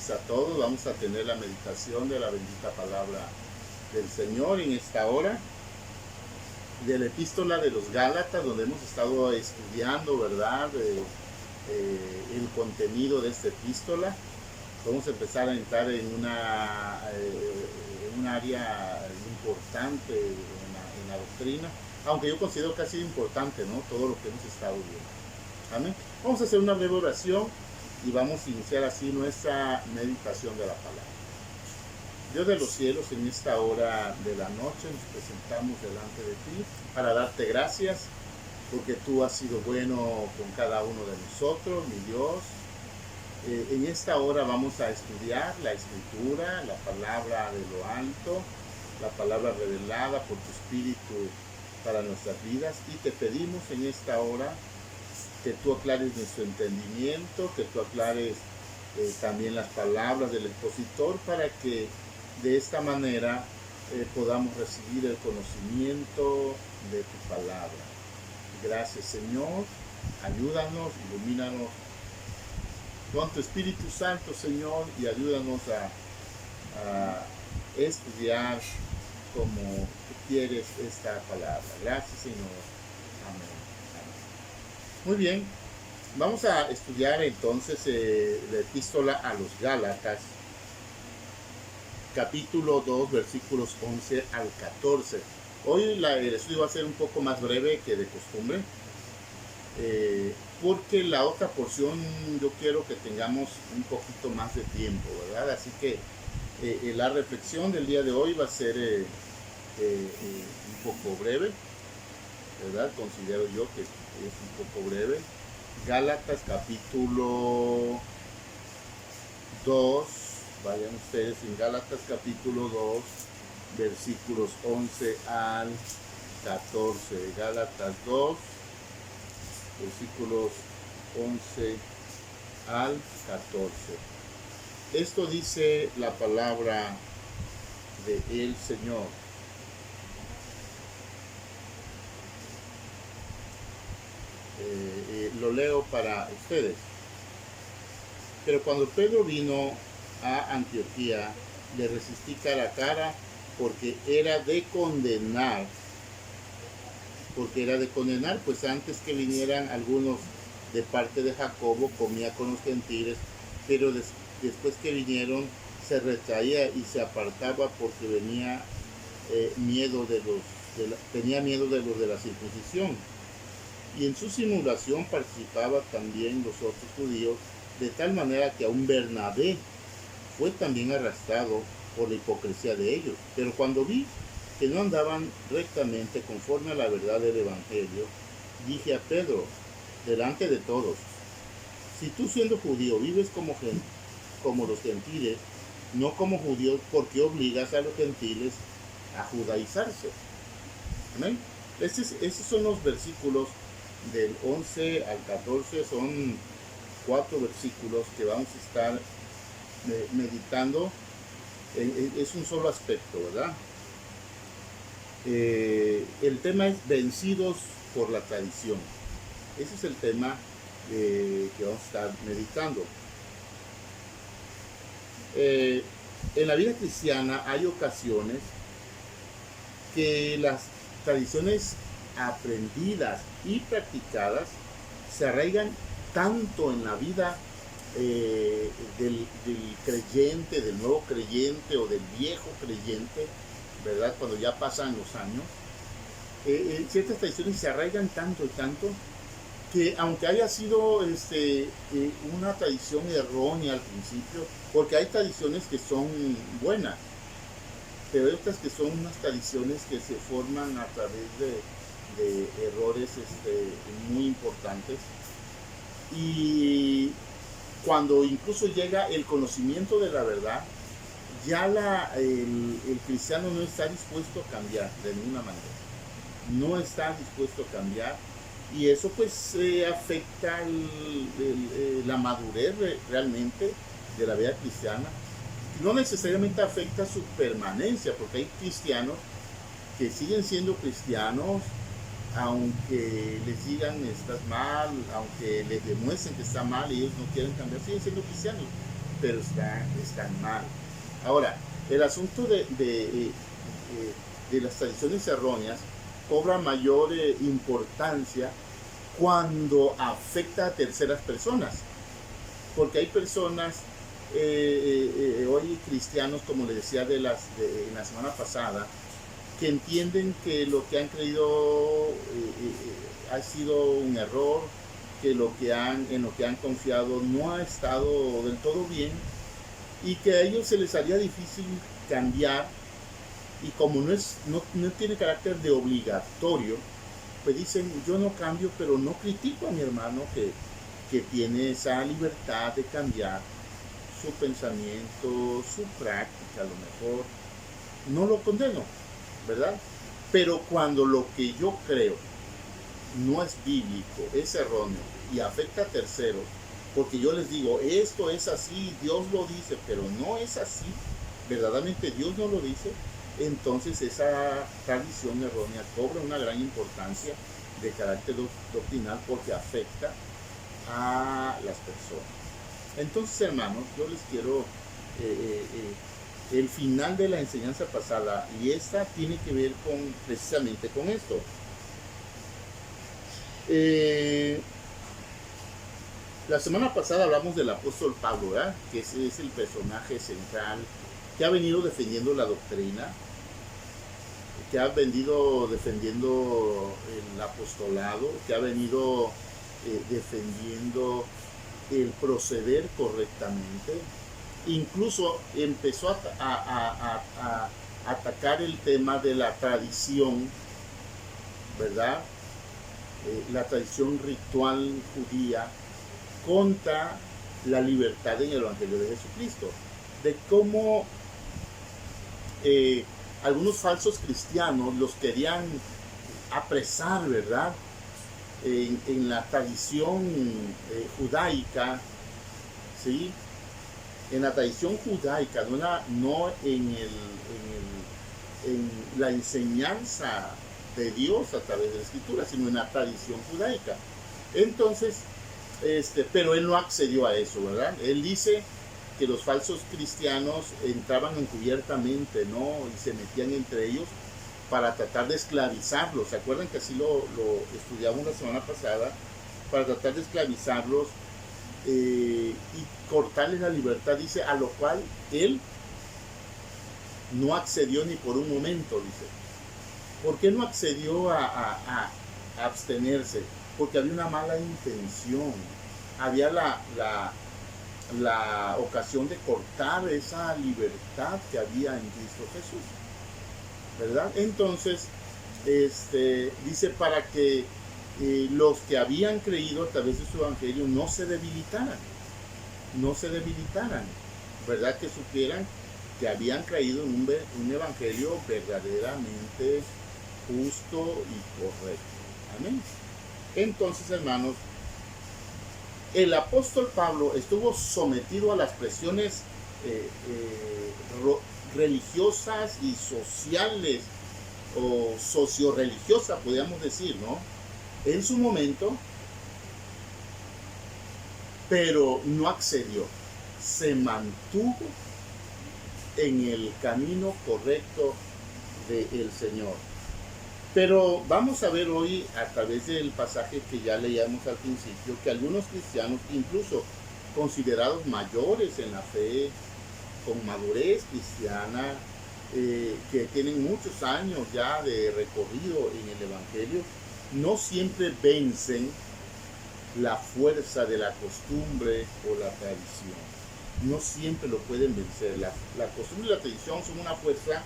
noches a todos. Vamos a tener la meditación de la bendita palabra del Señor en esta hora, de la epístola de los Gálatas, donde hemos estado estudiando, ¿verdad?, el contenido de esta epístola. Vamos a empezar a entrar en un área importante en la doctrina, aunque yo considero que ha sido importante, ¿no?, todo lo que hemos estado viendo. Amén. Vamos a hacer una breve oración y vamos a iniciar así nuestra meditación de la palabra. Dios de los cielos, en esta hora de la noche nos presentamos delante de ti para darte gracias, porque tú has sido bueno con cada uno de nosotros, mi Dios. En esta hora vamos a estudiar la Escritura, la palabra de lo alto, la palabra revelada por tu Espíritu para nuestras vidas, y te pedimos en esta hora que tú aclares nuestro entendimiento, que tú aclares también las palabras del expositor, para que de esta manera podamos recibir el conocimiento de tu palabra. Gracias, Señor. Ayúdanos, ilumínanos con tu Espíritu Santo, Señor, y ayúdanos a estudiar como tú quieres esta palabra. Gracias, Señor. Amén. Muy bien, vamos a estudiar entonces la epístola a los Gálatas, capítulo 2, versículos 11 al 14. Hoy el estudio va a ser un poco más breve que de costumbre, porque la otra porción yo quiero que tengamos un poquito más de tiempo, ¿verdad? Así que la reflexión del día de hoy va a ser un poco breve, ¿verdad? Considero yo que es un poco breve. Gálatas capítulo 2, vayan ustedes en Gálatas capítulo 2, versículos 11 al 14. Gálatas 2, versículos 11 al 14. Esto dice la palabra del Señor. Lo leo para ustedes. Pero cuando Pedro vino a Antioquía, le resistí cara a cara, porque era de condenar, pues antes que vinieran algunos de parte de Jacobo, comía con los gentiles, pero después que vinieron se retraía y se apartaba, porque tenía miedo de los de la circuncisión. Y en su simulación participaban también los otros judíos, de tal manera que aún Bernabé fue también arrastrado por la hipocresía de ellos. Pero cuando vi que no andaban rectamente conforme a la verdad del Evangelio, dije a Pedro, delante de todos: si tú, siendo judío, vives como los gentiles, no como judíos, ¿por qué obligas a los gentiles a judaizarse? Amén. Estos son los versículos del 11 al 14, son 4 versículos que vamos a estar meditando. Es un solo aspecto, ¿verdad? El tema es vencidos por la tradición. Ese es el tema que vamos a estar meditando. En la vida cristiana hay ocasiones que las tradiciones aprendidas y practicadas se arraigan tanto en la vida del creyente, del nuevo creyente o del viejo creyente, ¿verdad? Cuando ya pasan los años, ciertas tradiciones se arraigan tanto y tanto, que aunque haya sido una tradición errónea al principio, porque hay tradiciones que son buenas, pero hay otras que son unas tradiciones que se forman a través de errores muy importantes, y cuando incluso llega el conocimiento de la verdad, ya el cristiano no está dispuesto a cambiar de ninguna manera, no está dispuesto a cambiar, y eso pues afecta la madurez realmente de la vida cristiana. No necesariamente afecta su permanencia, porque hay cristianos que siguen siendo cristianos, aunque les digan estás mal, aunque les demuestren que está mal y ellos no quieren cambiar, siguen siendo cristianos. pero están mal. Ahora, el asunto de las tradiciones erróneas cobra mayor importancia cuando afecta a terceras personas, porque hay personas, hoy cristianos, como les decía en la semana pasada, que entienden que lo que han creído ha sido un error, que en lo que han confiado no ha estado del todo bien, y que a ellos se les haría difícil cambiar, y como no tiene carácter de obligatorio, pues dicen, yo no cambio, pero no critico a mi hermano que tiene esa libertad de cambiar su pensamiento, su práctica, a lo mejor. No lo condeno, ¿verdad? Pero cuando lo que yo creo no es bíblico, es erróneo y afecta a terceros, porque yo les digo, esto es así, Dios lo dice, pero no es así, verdaderamente Dios no lo dice, entonces esa tradición errónea cobra una gran importancia de carácter doctrinal porque afecta a las personas. Entonces, hermanos, yo les quiero el final de la enseñanza pasada, y esta tiene que ver precisamente con esto. La semana pasada hablamos del apóstol Pablo, ¿verdad? Que es el personaje central que ha venido defendiendo la doctrina, que ha venido defendiendo el apostolado, que ha venido defendiendo el proceder correctamente. Incluso empezó a atacar el tema de la tradición, ¿verdad? La tradición ritual judía contra la libertad en el Evangelio de Jesucristo. De cómo algunos falsos cristianos los querían apresar, ¿verdad? En la tradición judaica, ¿sí? En la tradición judaica, no en la enseñanza de Dios a través de la Escritura, sino en la tradición judaica. Entonces, pero él no accedió a eso, ¿verdad? Él dice que los falsos cristianos entraban encubiertamente, ¿no? Y se metían entre ellos para tratar de esclavizarlos. ¿Se acuerdan que así lo estudiamos la semana pasada? Para tratar de esclavizarlos y cortarles la libertad, dice, a lo cual él no accedió ni por un momento, dice. ¿Por qué no accedió a abstenerse? Porque había una mala intención, había la ocasión de cortar esa libertad que había en Cristo Jesús, ¿verdad? Entonces, dice para que los que habían creído a través de su evangelio no se debilitaran, ¿verdad? Que supieran que habían creído en un evangelio verdaderamente justo y correcto. Amén. Entonces, hermanos, el apóstol Pablo estuvo sometido a las presiones religiosas y sociales, o socio-religiosas, podríamos decir, ¿no? En su momento, pero no accedió, se mantuvo en el camino correcto del Señor. Pero vamos a ver hoy, a través del pasaje que ya leíamos al principio, que algunos cristianos, incluso considerados mayores en la fe, con madurez cristiana, que tienen muchos años ya de recorrido en el Evangelio, no siempre vencen la fuerza de la costumbre o la tradición. No siempre lo pueden vencer. La costumbre y la tradición son una fuerza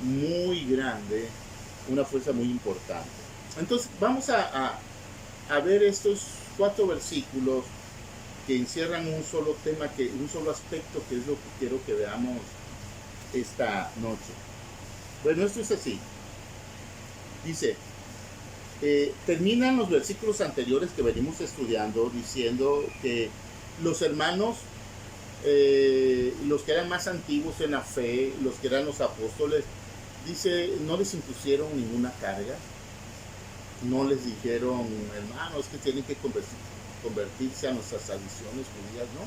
muy grande, una fuerza muy importante. Entonces vamos a ver estos 4 versículos que encierran un solo tema, un solo aspecto, que es lo que quiero que veamos esta noche. Bueno, esto es así. Dice, terminan los versículos anteriores que venimos estudiando diciendo que los hermanos, los que eran más antiguos en la fe, los que eran los apóstoles, dice, no les impusieron ninguna carga, no les dijeron, hermanos, que tienen que convertirse a nuestras tradiciones judías, ¿no?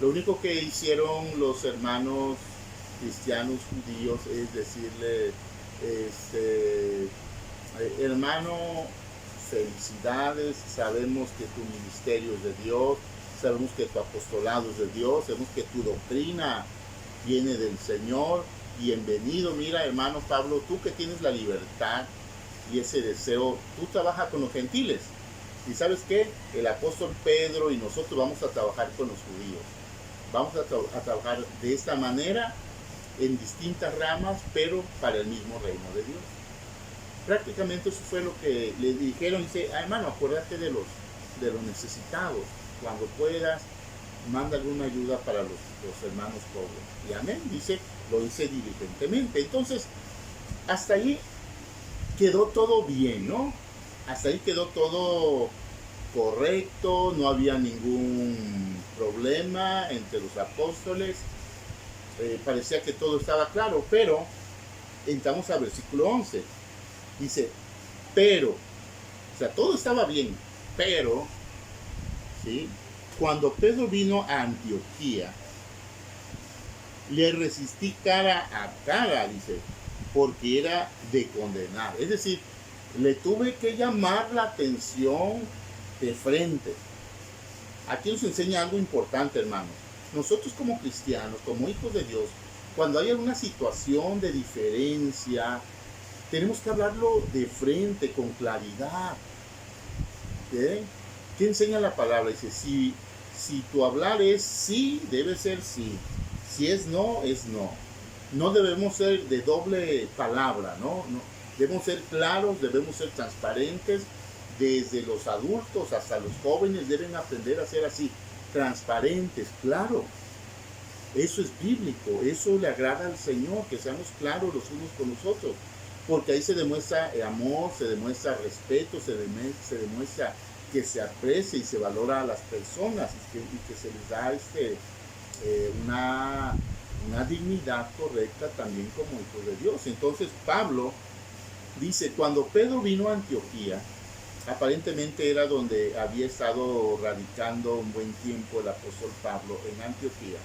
Lo único que hicieron los hermanos cristianos judíos es decirle, hermano, felicidades, sabemos que tu ministerio es de Dios, sabemos que tu apostolado es de Dios, sabemos que tu doctrina viene del Señor, bienvenido, mira hermano Pablo, tú que tienes la libertad y ese deseo, tú trabajas con los gentiles, y ¿sabes qué? El apóstol Pedro y nosotros vamos a trabajar con los judíos, vamos a trabajar de esta manera, en distintas ramas, pero para el mismo reino de Dios. Prácticamente eso fue lo que le dijeron. Dice, hermano, acuérdate de los necesitados. Cuando puedas, manda alguna ayuda para los hermanos pobres. Y amén, dice, lo hice diligentemente. Entonces, hasta ahí quedó todo bien, ¿no? Hasta ahí quedó todo correcto, no había ningún problema entre los apóstoles. Parecía que todo estaba claro, pero entramos al versículo 11. Dice, pero, o sea, todo estaba bien, pero, ¿sí? Cuando Pedro vino a Antioquía, le resistí cara a cara, dice, porque era de condenar. Es decir, le tuve que llamar la atención de frente. Aquí nos enseña algo importante, hermanos. Nosotros como cristianos, como hijos de Dios, cuando hay alguna situación de diferencia, tenemos que hablarlo de frente, con claridad. ¿Qué enseña la palabra? Dice, si tu hablar es sí, debe ser sí. Si es no, es no. No debemos ser de doble palabra, ¿no? Debemos ser claros, debemos ser transparentes. Desde los adultos hasta los jóvenes deben aprender a ser así, transparentes, claro. Eso es bíblico, eso le agrada al Señor, que seamos claros los unos con los otros, porque ahí se demuestra amor, se demuestra respeto, se demuestra que se aprecia y se valora a las personas y que se les da una dignidad correcta también como hijos de Dios. Entonces Pablo dice, cuando Pedro vino a Antioquía, aparentemente era donde había estado radicando un buen tiempo el apóstol Pablo, en Antioquía.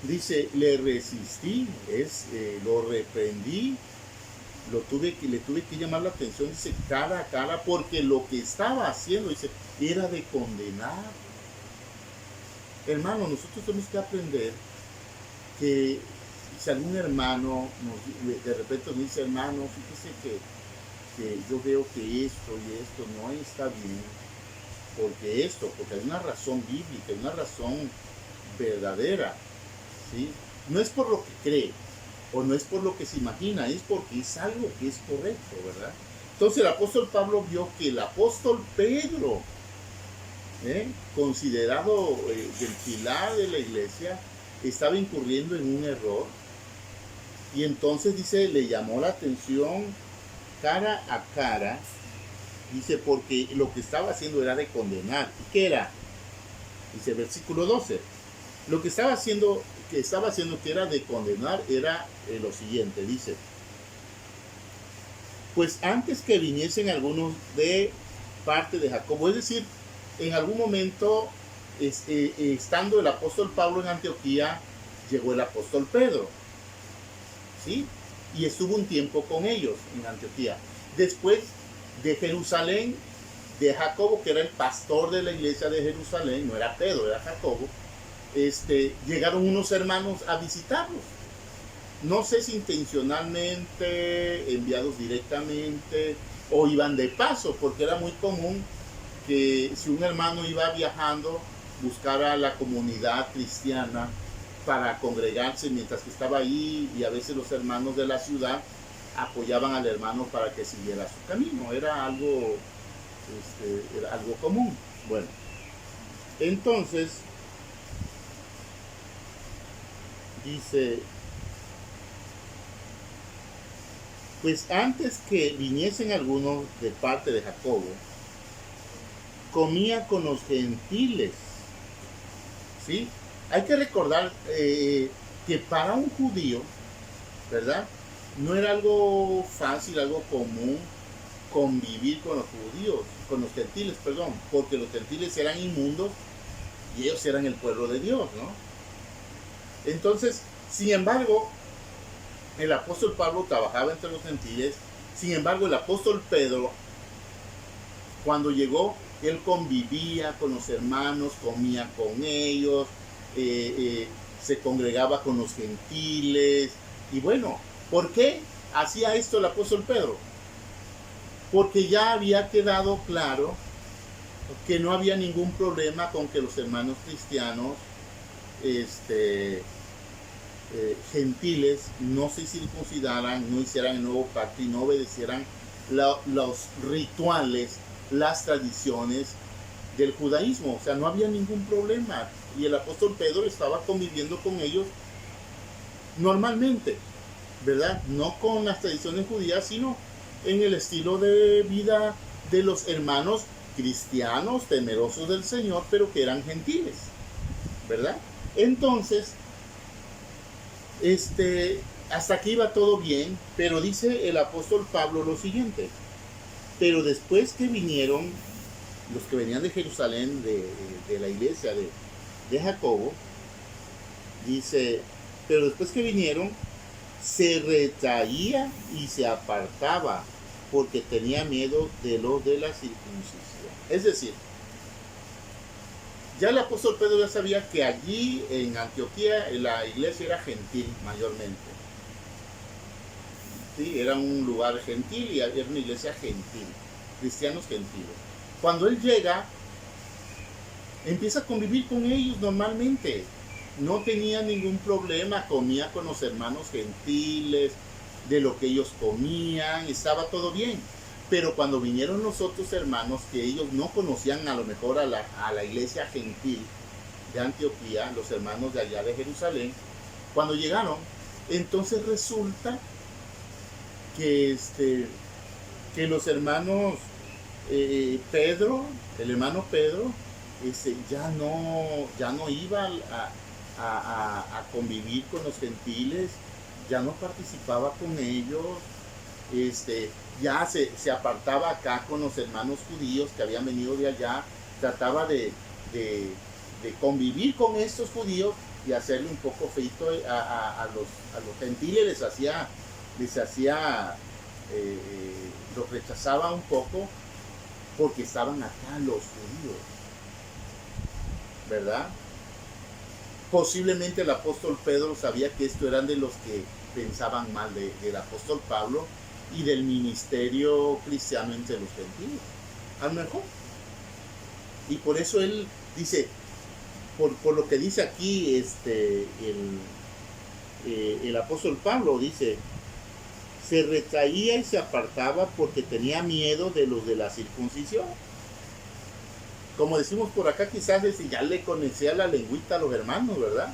Dice, le resistí, lo reprendí, le tuve que llamar la atención, dice, cara a cara, porque lo que estaba haciendo, dice, era de condenar. Hermano, nosotros tenemos que aprender que si algún hermano de repente nos dice, hermano, fíjese que yo veo que esto y esto no está bien, porque hay una razón bíblica, hay una razón verdadera, ¿sí? No es por lo que cree, o no es por lo que se imagina, es porque es algo que es correcto, ¿verdad? Entonces el apóstol Pablo vio que el apóstol Pedro, considerado el pilar de la iglesia, estaba incurriendo en un error, y entonces dice, le llamó la atención cara a cara, dice, porque lo que estaba haciendo era de condenar. ¿Y qué era? Dice versículo 12, lo que estaba haciendo que era de condenar era lo siguiente, dice, pues antes que viniesen algunos de parte de Jacobo, es decir, en algún momento, estando el apóstol Pablo en Antioquía, llegó el apóstol Pedro, ¿sí? Y estuvo un tiempo con ellos en Antioquía. Después de Jerusalén, de Jacobo, que era el pastor de la iglesia de Jerusalén, no era Pedro, era Jacobo, llegaron unos hermanos a visitarlos. No sé si intencionalmente, enviados directamente, o iban de paso, porque era muy común que si un hermano iba viajando, buscara la comunidad cristiana para congregarse mientras que estaba ahí, y a veces los hermanos de la ciudad apoyaban al hermano para que siguiera su camino. Era algo común. Bueno, entonces dice, pues antes que viniesen algunos de parte de Jacobo, comía con los gentiles, ¿sí? Hay que recordar que para un judío, ¿verdad? No era algo fácil, algo común convivir con los judíos, con los gentiles, perdón, porque los gentiles eran inmundos y ellos eran el pueblo de Dios, ¿no? Entonces, sin embargo, el apóstol Pablo trabajaba entre los gentiles. Sin embargo, el apóstol Pedro, cuando llegó, él convivía con los hermanos, comía con ellos, se congregaba con los gentiles. Y bueno, ¿por qué hacía esto el apóstol Pedro? Porque ya había quedado claro que no había ningún problema con que los hermanos cristianos gentiles no se circuncidaran, no hicieran el nuevo pacto y no obedecieran los rituales, las tradiciones del judaísmo. O sea, no había ningún problema. Y el apóstol Pedro estaba conviviendo con ellos normalmente, ¿verdad? No con las tradiciones judías, sino en el estilo de vida de los hermanos cristianos temerosos del Señor, pero que eran gentiles, ¿verdad? Entonces, hasta aquí iba todo bien, pero dice el apóstol Pablo lo siguiente: pero después que vinieron los que venían de Jerusalén, de la iglesia de Jacobo, dice, pero después que vinieron, se retraía y se apartaba, porque tenía miedo de lo de la circuncisión. Es decir, ya el apóstol Pedro ya sabía que allí en Antioquía la iglesia era gentil mayormente. ¿Sí? Era un lugar gentil y era una iglesia gentil, cristianos gentiles. Cuando él llega, empieza a convivir con ellos normalmente. No tenía ningún problema, comía con los hermanos gentiles, de lo que ellos comían, estaba todo bien. Pero cuando vinieron los otros hermanos, que ellos no conocían a lo mejor a la iglesia gentil de Antioquía, los hermanos de allá de Jerusalén, cuando llegaron, entonces resulta que, que los hermanos Pedro, el hermano Pedro, ya no iba a convivir con los gentiles, ya no participaba con ellos, ya se apartaba acá con los hermanos judíos que habían venido de allá, trataba de convivir con estos judíos y hacerle un poco feito a los gentiles, los rechazaba un poco porque estaban acá los judíos, ¿verdad? Posiblemente el apóstol Pedro sabía que esto eran de los que pensaban mal del apóstol Pablo y del ministerio cristiano entre los gentiles, a lo mejor. Y por eso él dice, por lo que dice aquí el apóstol Pablo, dice, se retraía y se apartaba porque tenía miedo de los de la circuncisión. Como decimos por acá, quizás ya le conocía la lengüita a los hermanos, ¿verdad?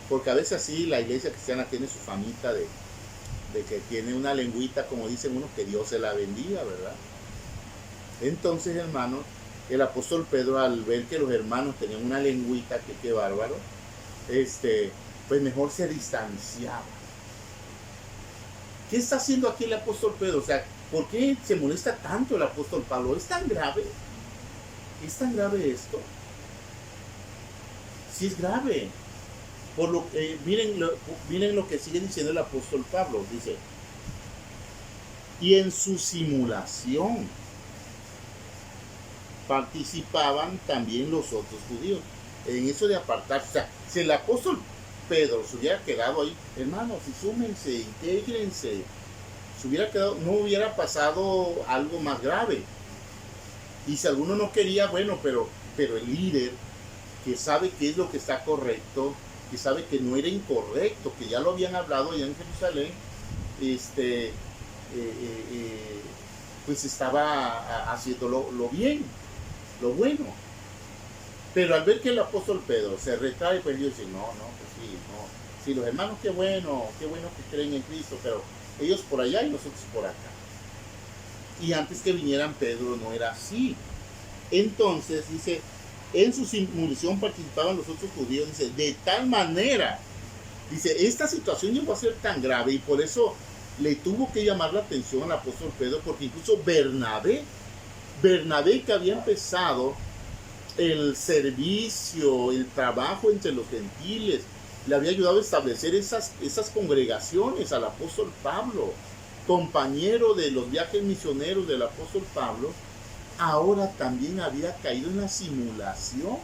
Porque a veces así la iglesia cristiana tiene su famita de que tiene una lengüita, como dicen unos, que Dios se la bendiga, ¿verdad? Entonces, hermanos, el apóstol Pedro, al ver que los hermanos tenían una lengüita, que qué bárbaro, pues mejor se distanciaba. ¿Qué está haciendo aquí el apóstol Pedro? O sea, ¿por qué se molesta tanto el apóstol Pablo? ¿Es tan grave? ¿Es tan grave esto? Sí es grave. Miren lo que sigue diciendo el apóstol Pablo. Dice, y en su simulación participaban también los otros judíos. En eso de apartarse. O sea, si el apóstol Pedro se hubiera quedado ahí, hermanos, y súmense, intégrense, se hubiera quedado, no hubiera pasado algo más grave. Y si alguno no quería, bueno, pero el líder, que sabe qué es lo que está correcto, que sabe que no era incorrecto, que ya lo habían hablado allá en Jerusalén, pues estaba haciendo lo bien, lo bueno. Pero al ver que el apóstol Pedro se retrae, pues ellos dicen, no, pues sí, no. Sí, los hermanos, qué bueno que creen en Cristo, pero ellos por allá y nosotros por acá. Y antes que vinieran Pedro no era así. Entonces, dice, en su simulación participaban los otros judíos, dice, de tal manera, dice, esta situación llegó a ser tan grave y por eso le tuvo que llamar la atención al apóstol Pedro, porque incluso Bernabé que había empezado el servicio, el trabajo entre los gentiles. Le había ayudado a establecer esas congregaciones al apóstol Pablo, compañero de los viajes misioneros del apóstol Pablo. Ahora también había caído en la simulación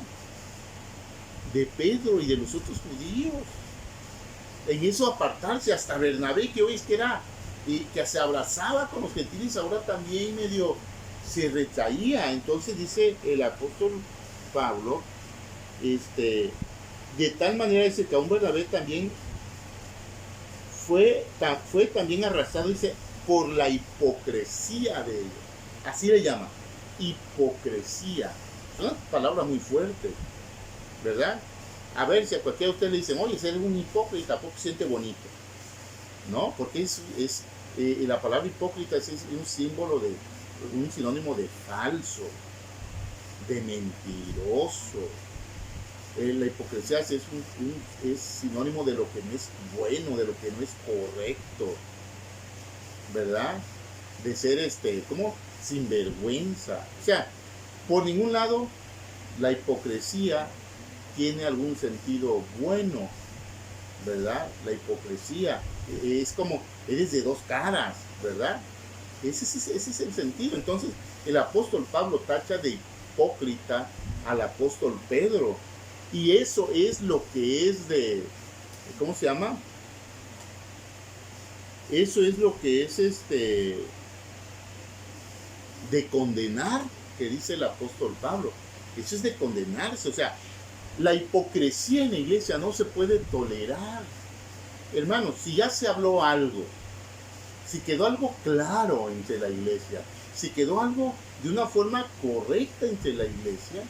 de Pedro y de los otros judíos. En eso apartarse, hasta Bernabé, que hoy es que era, que se abrazaba con los gentiles, ahora también medio se retraía. Entonces dice el apóstol Pablo, de tal manera dice que aún Bernabé también fue también arrastrado, dice, por la hipocresía de ellos. Así le llama, hipocresía. Es una palabra muy fuerte, ¿verdad? A ver, si a cualquiera de ustedes le dicen, oye, eres un hipócrita, poco siente bonito, ¿no? Porque la palabra hipócrita es un símbolo un sinónimo de falso, de mentiroso. La hipocresía es sinónimo de lo que no es bueno, de lo que no es correcto, ¿verdad? De ser como sinvergüenza. O sea, por ningún lado la hipocresía tiene algún sentido bueno, ¿verdad? La hipocresía es como, eres de dos caras, ¿verdad? Ese es el sentido. Entonces, el apóstol Pablo tacha de hipócrita al apóstol Pedro. Y eso es lo que es ¿cómo se llama? Eso es lo que es de condenar, que dice el apóstol Pablo. Eso es de condenarse. O sea, la hipocresía en la iglesia no se puede tolerar. Hermanos, si ya se habló algo, si quedó algo claro entre la iglesia, si quedó algo de una forma correcta entre la iglesia,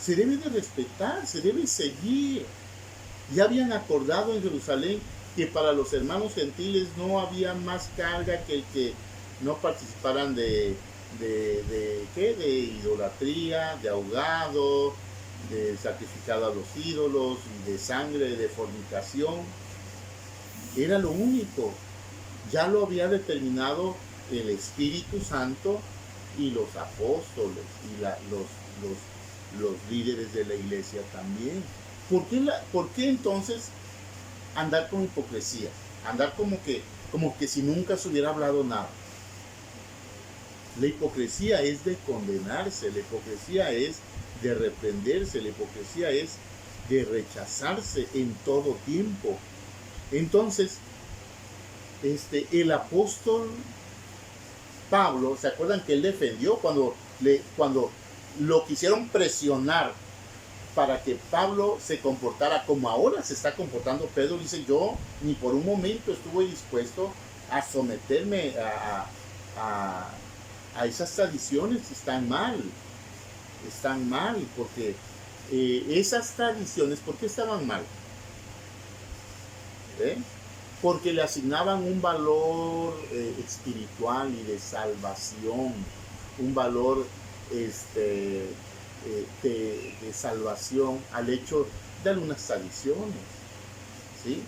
se debe de respetar, se debe seguir. Ya habían acordado en Jerusalén que para los hermanos gentiles no había más carga que el que no participaran de idolatría, de ahogado, de sacrificado a los ídolos, de sangre, de fornicación. Era lo único. Ya lo había determinado el Espíritu Santo y los apóstoles y los líderes de la iglesia también. ¿Por qué entonces andar con hipocresía? Andar como que si nunca se hubiera hablado nada. La hipocresía es de condenarse, la hipocresía es de reprenderse, la hipocresía es de rechazarse en todo tiempo. Entonces, el apóstol Pablo, ¿se acuerdan que él defendió cuando lo quisieron presionar para que Pablo se comportara como ahora se está comportando Pedro? Dice, yo ni por un momento estuve dispuesto a someterme a esas tradiciones. Están mal, porque esas tradiciones, ¿por qué estaban mal? Porque le asignaban un valor espiritual y de salvación, un valor de salvación al hecho de algunas tradiciones, ¿sí?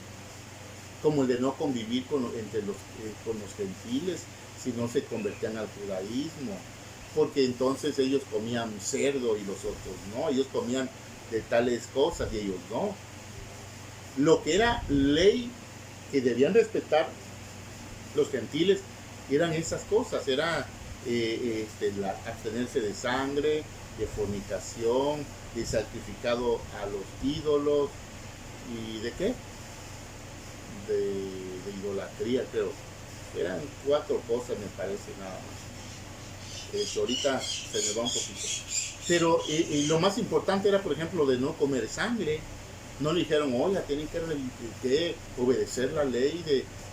Como el de no convivir con los gentiles si no se convertían al judaísmo, porque entonces ellos comían cerdo y los otros no, ellos comían de tales cosas y ellos no. Lo que era ley que debían respetar los gentiles eran esas cosas, era abstenerse de sangre, de fornicación, de sacrificado a los ídolos y de qué, de idolatría, creo. Eran 4 cosas, me parece, nada más. Ahorita se me va un poquito. Pero lo más importante era, por ejemplo, de no comer sangre. No le dijeron, oye, tienen que obedecer la ley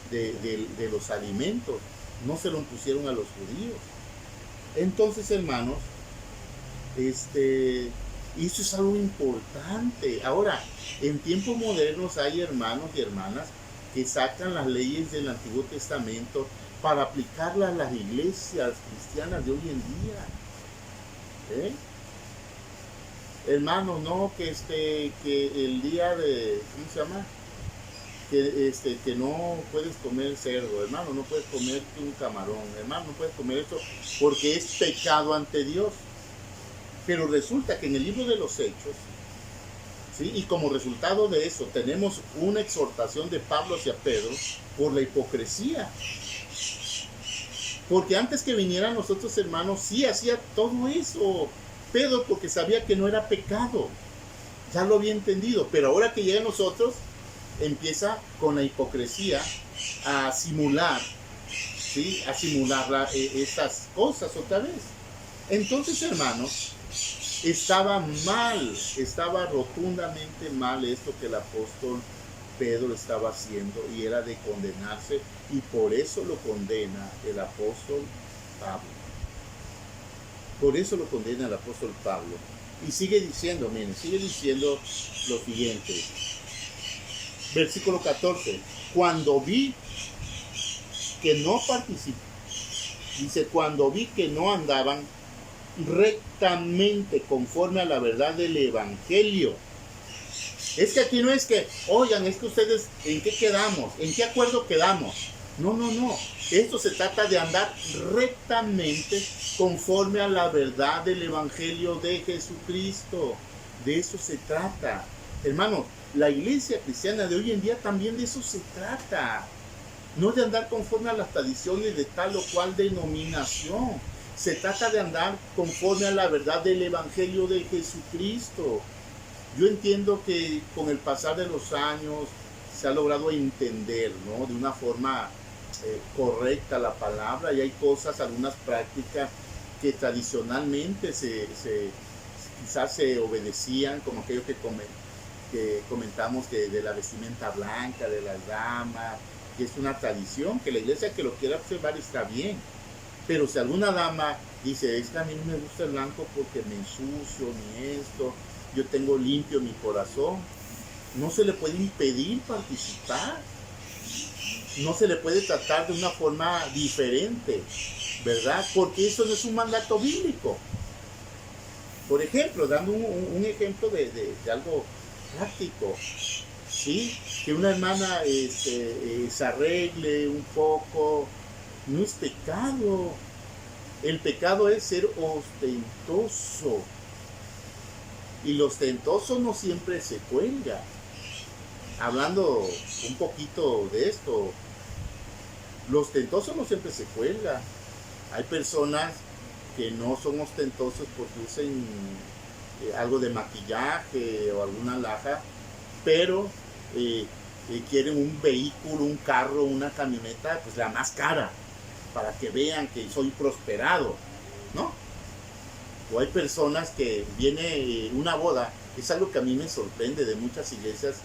de los alimentos. No se lo impusieron a los judíos. Entonces, hermanos, eso es algo importante. Ahora, en tiempos modernos hay hermanos y hermanas que sacan las leyes del Antiguo Testamento para aplicarlas a las iglesias cristianas de hoy en día. Hermano, no, que el día de, ¿cómo se llama? Que no puedes comer cerdo, hermano, no puedes comerte un camarón, hermano, no puedes comer esto porque es pecado ante Dios. Pero resulta que en el libro de los Hechos, ¿sí? Y como resultado de eso tenemos una exhortación de Pablo hacia Pedro por la hipocresía. Porque antes que vinieran los otros hermanos, sí hacía todo eso Pedro, porque sabía que no era pecado. Ya lo había entendido, pero ahora que llegan nosotros, empieza con la hipocresía a simular, ¿sí? A simular estas cosas otra vez. Entonces, hermanos, estaba mal, estaba rotundamente mal esto que el apóstol Pedro estaba haciendo, y era de condenarse, y por eso lo condena el apóstol Pablo. Por eso lo condena el apóstol Pablo. Y sigue diciendo, miren, sigue diciendo lo siguiente. Versículo 14. Cuando vi que no participó, dice, cuando vi que no andaban rectamente conforme a la verdad del evangelio. Es que aquí no es que, oigan, es que ustedes, ¿en qué quedamos? ¿En qué acuerdo quedamos? No, no, no. Esto se trata de andar rectamente conforme a la verdad del evangelio de Jesucristo. De eso se trata. Hermanos, la iglesia cristiana de hoy en día también de eso se trata. No de andar conforme a las tradiciones de tal o cual denominación. Se trata de andar conforme a la verdad del evangelio de Jesucristo. Yo entiendo que con el pasar de los años se ha logrado entender, ¿no?, de una forma correcta la palabra, y hay cosas, algunas prácticas que tradicionalmente quizás se obedecían, como aquello que comentamos de la vestimenta blanca de las damas, que es una tradición, que la iglesia que lo quiera observar está bien. Pero si alguna dama dice, es que a mí no me gusta el blanco porque me ensucio, ni esto, yo tengo limpio mi corazón, no se le puede impedir participar, no se le puede tratar de una forma diferente, ¿verdad? Porque eso no es un mandato bíblico. Por ejemplo, dando un ejemplo de algo práctico, ¿sí? Que una hermana se arregle un poco, no es pecado. El pecado es ser ostentoso. Y lo ostentoso no siempre se cuelga. Hablando un poquito de esto, lo ostentoso no siempre se cuelga. Hay personas que no son ostentosos porque usen algo de maquillaje o alguna alhaja, pero quieren un vehículo, un carro, una camioneta, pues la más cara, para que vean que soy prosperado, ¿no? O hay personas que viene una boda, es algo que a mí me sorprende de muchas iglesias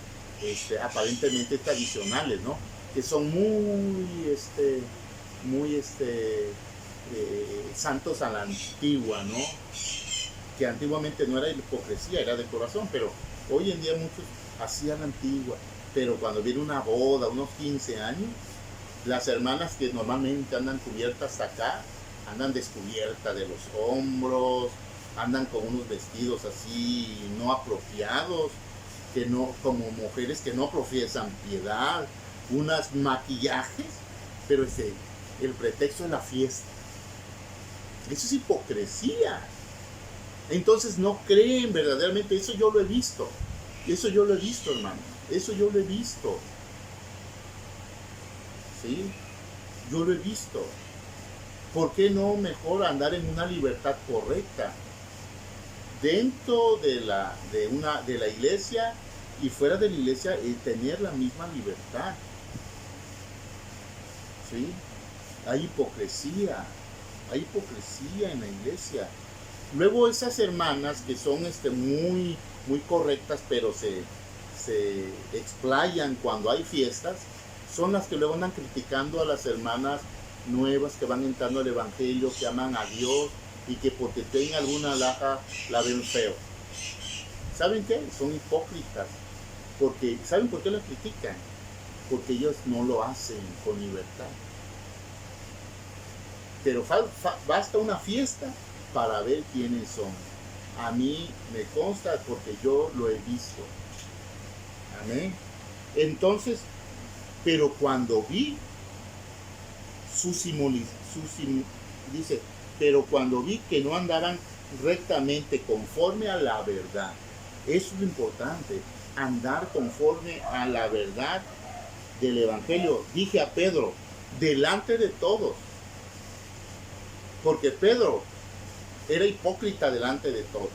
aparentemente tradicionales, ¿no? Que son muy santos a la antigua, ¿no? Que antiguamente no era hipocresía, era de corazón, pero hoy en día muchos hacían la antigua. Pero cuando viene una boda, unos 15 años, las hermanas que normalmente andan cubiertas hasta acá, andan descubiertas de los hombros, andan con unos vestidos así no apropiados, que no, como mujeres que no profesan piedad, unos maquillajes, pero el pretexto es la fiesta. Eso es hipocresía. Entonces no creen verdaderamente. Eso yo lo he visto. Eso yo lo he visto, hermano. Eso yo lo he visto. ¿Sí? Yo lo he visto. ¿Por qué no mejor andar en una libertad correcta? Dentro de la iglesia y fuera de la iglesia, tener la misma libertad. ¿Sí? Hay hipocresía en la iglesia. Luego esas hermanas que son muy, muy correctas, pero se explayan cuando hay fiestas, son las que luego andan criticando a las hermanas nuevas que van entrando al evangelio, que aman a Dios y que porque tienen alguna alhaja la ven feo. ¿Saben qué? Son hipócritas. Porque, ¿saben por qué las critican? Porque ellos no lo hacen con libertad. Pero basta una fiesta para ver quiénes son. A mí me consta porque yo lo he visto. Amén. Entonces, pero cuando vi dice, pero cuando vi que no andaban rectamente conforme a la verdad. Eso es lo importante, andar conforme a la verdad del Evangelio. Dije a Pedro, delante de todos, porque Pedro era hipócrita delante de todos.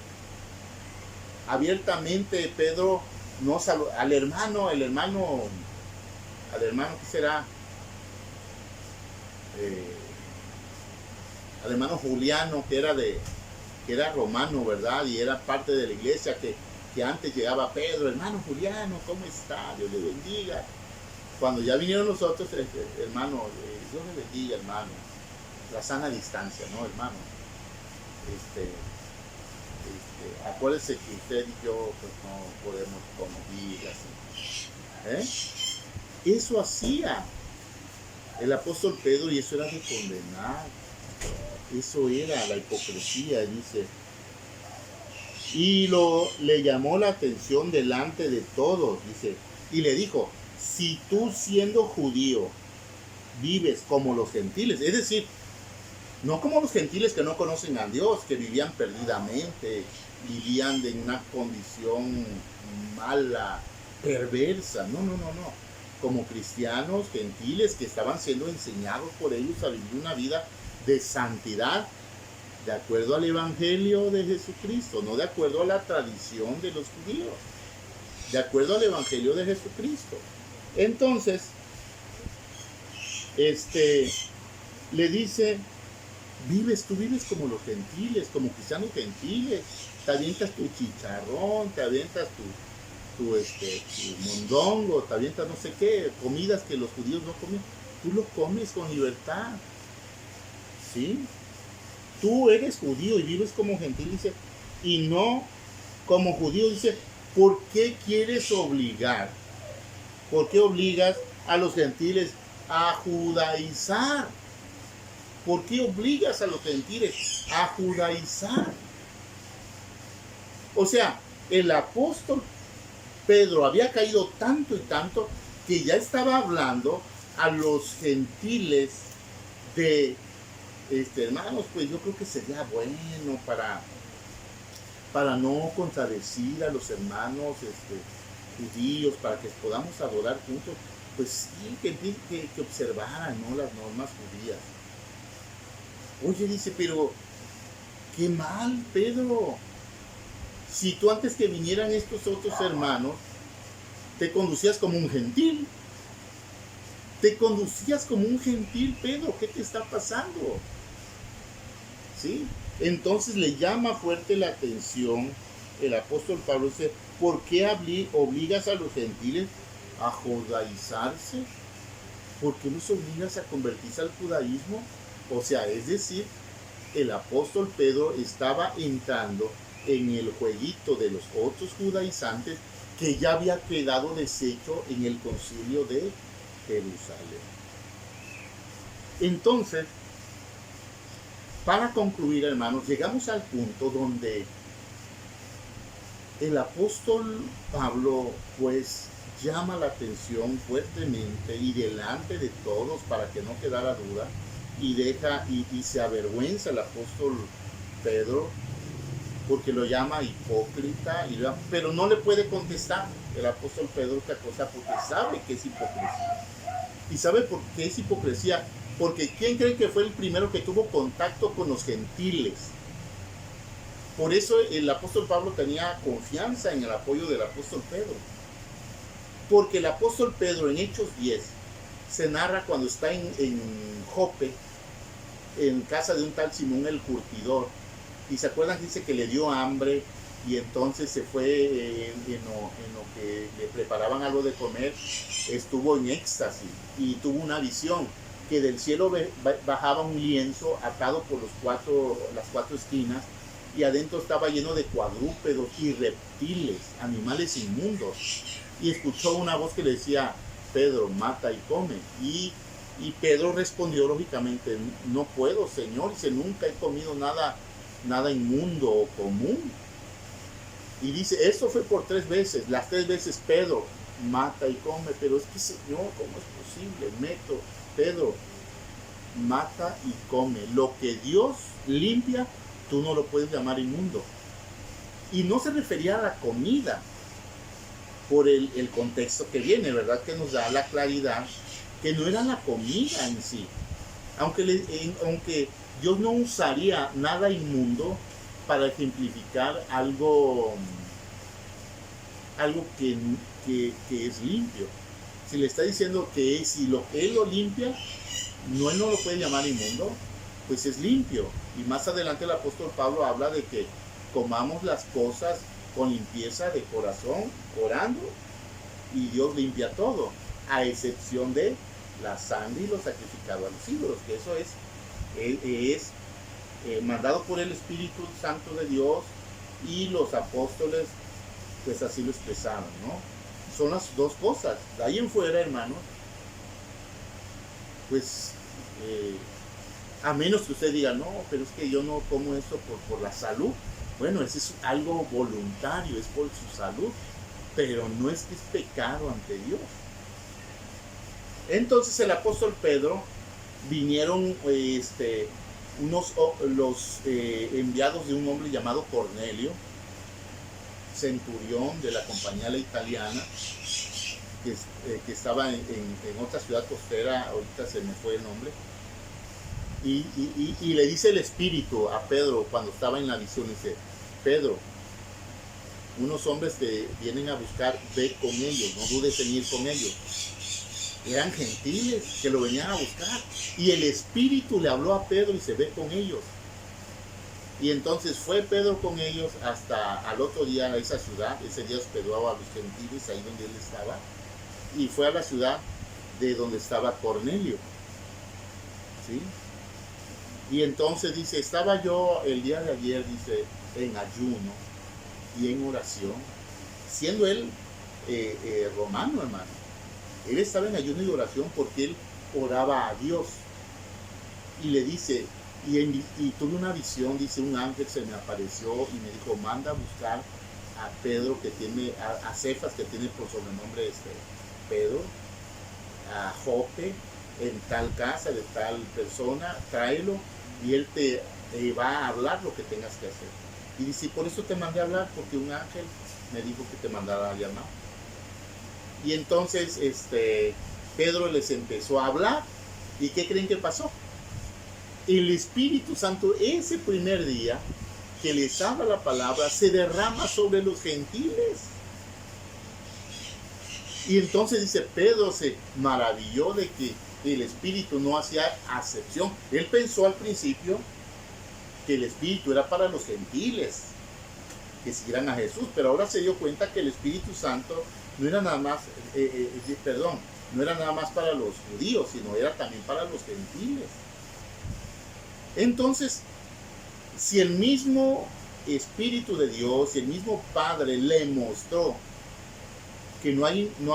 Abiertamente Pedro no saludó al hermano, ¿qué será? Al hermano Juliano, que era romano, ¿verdad? Y era parte de la iglesia que antes llegaba Pedro, hermano Juliano, ¿cómo está? Dios le bendiga. Cuando ya vinieron los otros, hermano, Dios le bendiga, hermano. La sana distancia, ¿no, hermano? Acuérdese que usted y yo pues no podemos convivir así. Eso hacía el apóstol Pedro, y eso era de condenar. Eso era la hipocresía, dice. Y le llamó la atención delante de todos, dice, y le dijo, si tú siendo judío vives como los gentiles, es decir, no como los gentiles que no conocen a Dios, que vivían perdidamente, vivían en una condición mala, perversa, no, como cristianos gentiles que estaban siendo enseñados por ellos a vivir una vida de santidad, de acuerdo al Evangelio de Jesucristo, no de acuerdo a la tradición de los judíos, de acuerdo al Evangelio de Jesucristo. Entonces, le dice, tú vives como los gentiles, como cristianos gentiles, te avientas tu chicharrón, te avientas tu mondongo, te avientas no sé qué, comidas que los judíos no comen, tú lo comes con libertad, ¿sí? Tú eres judío y vives como gentil, dice, y no como judío, dice, ¿por qué quieres obligar? ¿Por qué obligas a los gentiles a judaizar? ¿Por qué obligas a los gentiles a judaizar? O sea, el apóstol Pedro había caído tanto y tanto que ya estaba hablando a los gentiles de, hermanos, pues yo creo que sería bueno para no contradecir a los hermanos judíos, para que podamos adorar juntos, pues sí, que observaran, ¿no?, las normas judías. Oye, dice, pero qué mal, Pedro. Si tú antes que vinieran estos otros hermanos, te conducías como un gentil. Te conducías como un gentil, Pedro. ¿Qué te está pasando? ¿Sí? Entonces le llama fuerte la atención el apóstol Pablo. Dice, ¿por qué obligas a los gentiles a judaizarse? ¿Por qué los obligas a convertirse al judaísmo? O sea, es decir, el apóstol Pedro estaba entrando en el jueguito de los otros judaizantes que ya había quedado deshecho en el concilio de Jerusalén. Entonces, para concluir, hermanos, llegamos al punto donde el apóstol Pablo, pues, llama la atención fuertemente y delante de todos para que no quedara duda, y se avergüenza el apóstol Pedro porque lo llama hipócrita, pero no le puede contestar el apóstol Pedro otra cosa porque sabe que es hipocresía. ¿Y sabe por qué es hipocresía? Porque ¿quién cree que fue el primero que tuvo contacto con los gentiles? Por eso el apóstol Pablo tenía confianza en el apoyo del apóstol Pedro. Porque el apóstol Pedro en Hechos 10 se narra cuando está en Jope, en casa de un tal Simón el curtidor, y se acuerdan, dice que le dio hambre y entonces se fue en lo que le preparaban algo de comer, estuvo en éxtasis y tuvo una visión que del cielo bajaba un lienzo atado por las cuatro esquinas, y adentro estaba lleno de cuadrúpedos y reptiles, animales inmundos, y escuchó una voz que le decía, Pedro, mata y come. Y Pedro respondió lógicamente, no puedo, Señor, dice, nunca he comido nada inmundo o común. Y dice, esto fue por 3 veces, las 3 veces Pedro, mata y come, pero es que, Señor, ¿cómo es posible? Pedro, mata y come. Lo que Dios limpia, tú no lo puedes llamar inmundo. Y no se refería a la comida, por el contexto que viene, ¿verdad? Que nos da la claridad que no era la comida en sí. Aunque Dios no usaría nada inmundo para ejemplificar algo que es limpio. Si le está diciendo que si Él lo limpia, Él no lo puede llamar inmundo, pues es limpio. Y más adelante el apóstol Pablo habla de que comamos las cosas con limpieza de corazón, orando, y Dios limpia todo, a excepción de la sangre y lo sacrificado a los ídolos, que eso es mandado por el Espíritu Santo de Dios, y los apóstoles pues así lo expresaron, ¿no? Son las dos cosas. De ahí en fuera, hermanos, pues a menos que usted diga, no, pero es que yo no como esto por la salud. Bueno, eso es algo voluntario, es por su salud, pero no es que es pecado ante Dios. Entonces el apóstol Pedro, vinieron los enviados de un hombre llamado Cornelio, centurión de la compañía italiana, que estaba en otra ciudad costera, ahorita se me fue el nombre, y le dice el Espíritu a Pedro cuando estaba en la visión, dice, Pedro, unos hombres te vienen a buscar, ve con ellos, no dudes en ir con ellos. Eran gentiles que lo venían a buscar, y el Espíritu le habló a Pedro y se ve con ellos. Y entonces fue Pedro con ellos hasta al otro día a esa ciudad. Ese día hospedó a los gentiles ahí donde él estaba, y fue a la ciudad de donde estaba Cornelio, ¿sí? Y entonces dice, estaba yo el día de ayer, dice, en ayuno y en oración, siendo él romano, hermano. Él estaba en ayuno y oración porque él oraba a Dios. Y le dice, y tuve una visión, dice, un ángel se me apareció y me dijo, manda a buscar a Pedro, que tiene, a Cefas, que tiene por sobrenombre Pedro, a Jope, en tal casa de tal persona, tráelo, y él te va a hablar lo que tengas que hacer. Y dice, por eso te mandé a hablar, porque un ángel me dijo que te mandara a llamar. Y entonces Pedro les empezó a hablar, ¿y qué creen que pasó? El Espíritu Santo ese primer día que les habla la palabra se derrama sobre los gentiles. Y entonces dice, Pedro se maravilló de que el Espíritu no hacía acepción. Él pensó al principio que el Espíritu era para los gentiles, que siguieran a Jesús, pero ahora se dio cuenta que el Espíritu Santo no era nada más, no era nada más para los judíos, sino era también para los gentiles. Entonces, si el mismo Espíritu de Dios, si el mismo Padre le mostró que no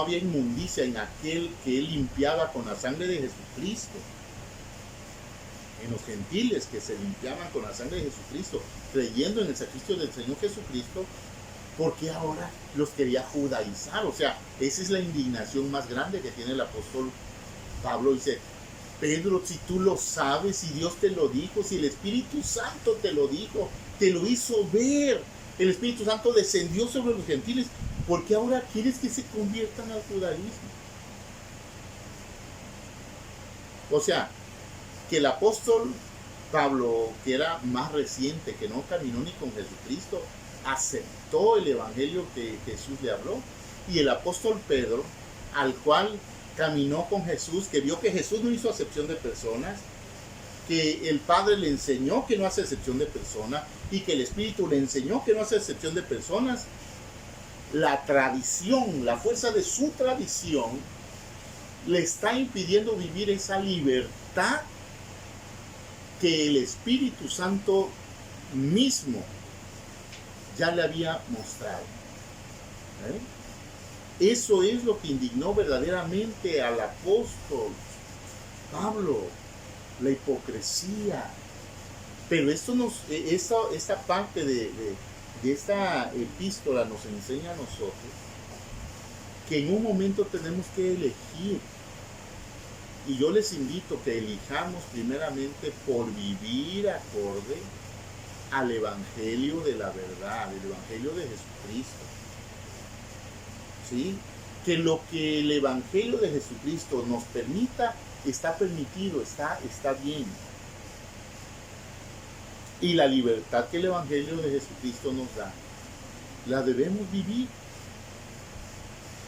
había inmundicia en aquel que él limpiaba con la sangre de Jesucristo, en los gentiles que se limpiaban con la sangre de Jesucristo, creyendo en el sacrificio del Señor Jesucristo, ¿por qué ahora los quería judaizar? O sea, esa es la indignación más grande que tiene el apóstol Pablo. Dice, Pedro, si tú lo sabes, si Dios te lo dijo, si el Espíritu Santo te lo dijo, te lo hizo ver, el Espíritu Santo descendió sobre los gentiles, ¿por qué ahora quieres que se conviertan al judaísmo? O sea, que el apóstol Pablo, que era más reciente, que no caminó ni con Jesucristo, aceptó el evangelio que Jesús le habló. Y el apóstol Pedro, al cual caminó con Jesús, que vio que Jesús no hizo acepción de personas, que el Padre le enseñó que no hace excepción de personas, y que el Espíritu le enseñó que no hace excepción de personas, la tradición, la fuerza de su tradición, le está impidiendo vivir esa libertad que el Espíritu Santo mismo ya le había mostrado. Eso es lo que indignó verdaderamente al apóstol Pablo, la hipocresía. Pero esta parte de esta epístola nos enseña a nosotros que en un momento tenemos que elegir. Y yo les invito que elijamos primeramente por vivir acorde al evangelio de la verdad, el evangelio de Jesucristo. ¿Sí? Que lo que el evangelio de Jesucristo nos permita, está permitido, está bien. Y la libertad que el evangelio de Jesucristo nos da, la debemos vivir.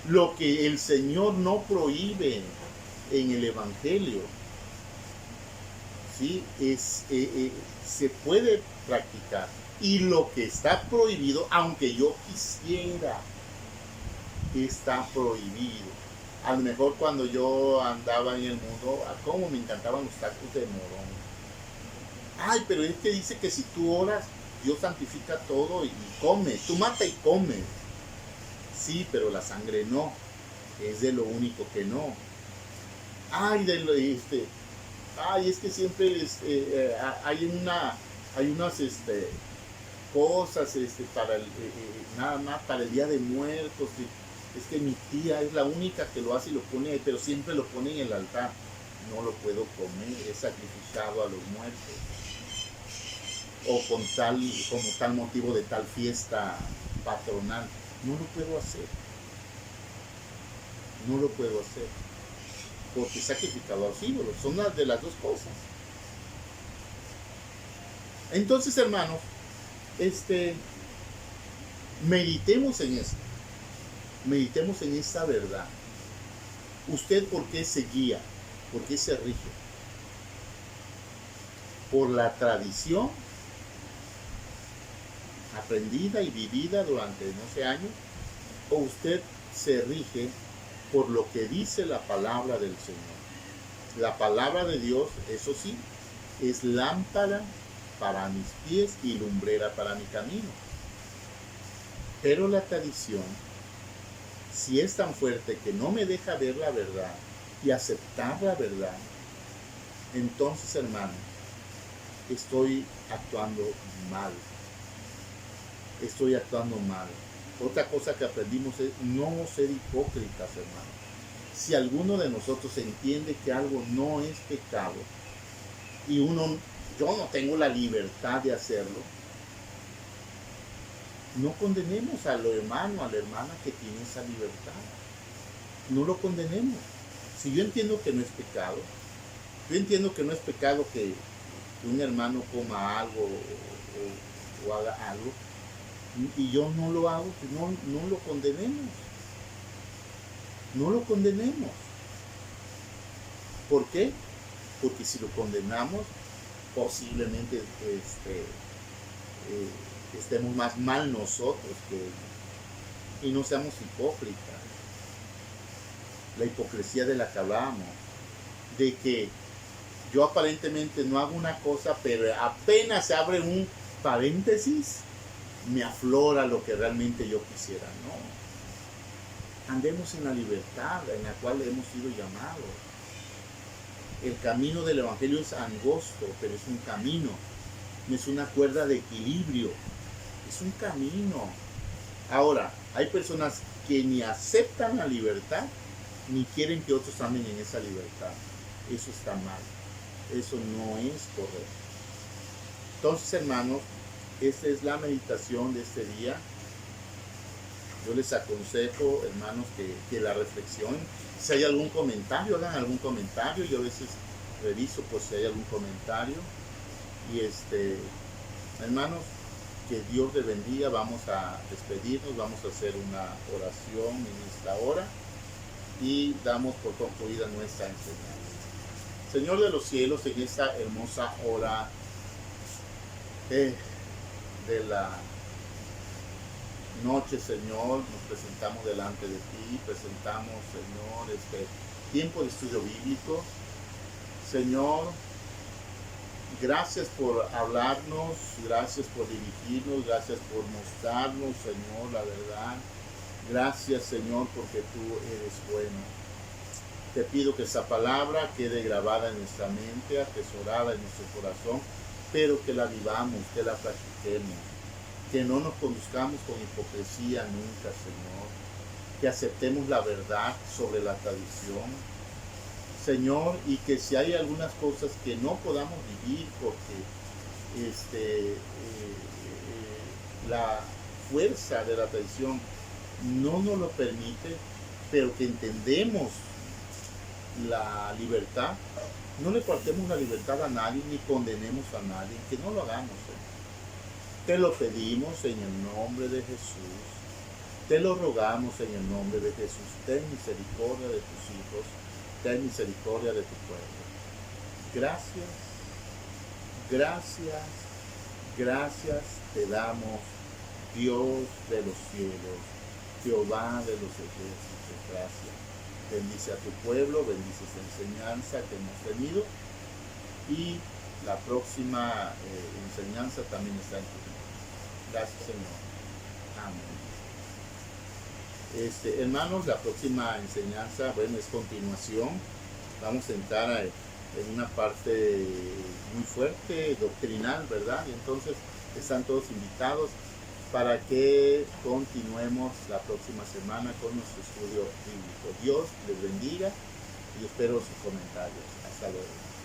Lo que el Señor no prohíbe en el evangelio, ¿sí? Se puede practicar. Y lo que está prohibido, aunque yo quisiera, está prohibido. A lo mejor cuando yo andaba en el mundo, cómo me encantaban los tacos de morón. Ay, pero es que dice que si tú oras, Dios santifica todo y come. Tú mata y come. Sí, pero la sangre no. Es de lo único que no. Ay, es que siempre hay unas cosas para nada más para el Día de Muertos. Es que mi tía es la única que lo hace y lo pone, pero siempre lo pone en el altar. No lo puedo comer, es sacrificado a los muertos. O como tal motivo de tal fiesta patronal. No lo puedo hacer. No lo puedo hacer. Porque es sacrificado a los ídolos. Son de las dos cosas. Entonces, hermanos, meditemos en esto. Meditemos en esta verdad. ¿Usted por qué se guía? ¿Por qué se rige? ¿Por la tradición aprendida y vivida durante no sé años? ¿O usted se rige por lo que dice la palabra del Señor? La palabra de Dios, eso sí, es lámpara para mis pies y lumbrera para mi camino. Pero la tradición, si es tan fuerte que no me deja ver la verdad y aceptar la verdad, entonces, hermano, estoy actuando mal. Estoy actuando mal. Otra cosa que aprendimos es no ser hipócritas, hermano. Si alguno de nosotros entiende que algo no es pecado y yo no tengo la libertad de hacerlo, no condenemos al hermano, a la hermana que tiene esa libertad. No lo condenemos. Si yo entiendo que no es pecado, yo entiendo que no es pecado que un hermano coma algo o haga algo, y yo no lo hago, pues no lo condenemos. No lo condenemos. ¿Por qué? Porque si lo condenamos, posiblemente estemos más mal nosotros que ellos. Y no seamos hipócritas. La hipocresía de la que hablábamos, de que yo aparentemente no hago una cosa, pero apenas se abre un paréntesis, me aflora lo que realmente yo quisiera. No. Andemos en la libertad en la cual hemos sido llamados. El camino del evangelio es angosto, pero es un camino. No es una cuerda de equilibrio. Es un camino. Ahora, hay personas que ni aceptan la libertad, ni quieren que otros anden en esa libertad. Eso está mal. Eso no es correcto. Entonces, hermanos, esta es la meditación de este día. Yo les aconsejo, hermanos, que la reflexión, si hay algún comentario, hagan algún comentario. Yo a veces reviso por si hay algún comentario. Y hermanos, que Dios les bendiga. Vamos a despedirnos, vamos a hacer una oración en esta hora y damos por concluida nuestra enseñanza. Señor de los cielos, en esta hermosa hora de la noche, Señor, nos presentamos delante de ti, presentamos, Señor, este tiempo de estudio bíblico. Señor, gracias por hablarnos, gracias por dirigirnos, gracias por mostrarnos, Señor, la verdad. Gracias, Señor, porque tú eres bueno. Te pido que esa palabra quede grabada en nuestra mente, atesorada en nuestro corazón, pero que la vivamos, que la practiquemos, que no nos conduzcamos con hipocresía nunca, Señor, que aceptemos la verdad sobre la tradición, Señor, y que si hay algunas cosas que no podamos vivir porque la fuerza de la tradición no nos lo permite, pero que entendemos la libertad, no le faltemos la libertad a nadie ni condenemos a nadie, que no lo hagamos. Te lo pedimos en el nombre de Jesús, te lo rogamos en el nombre de Jesús. Ten misericordia de tus hijos, ten misericordia de tu pueblo. Gracias, gracias, gracias te damos, Dios de los cielos, Jehová de los ejércitos. Gracias. Bendice a tu pueblo, bendice esta enseñanza que hemos tenido, y la próxima enseñanza también está en tu vida. Gracias, Señor. Amén. Hermanos, la próxima enseñanza, bueno, es continuación. Vamos a entrar en una parte muy fuerte, doctrinal, ¿verdad? Y entonces están todos invitados para que continuemos la próxima semana con nuestro estudio bíblico. Dios les bendiga y espero sus comentarios. Hasta luego.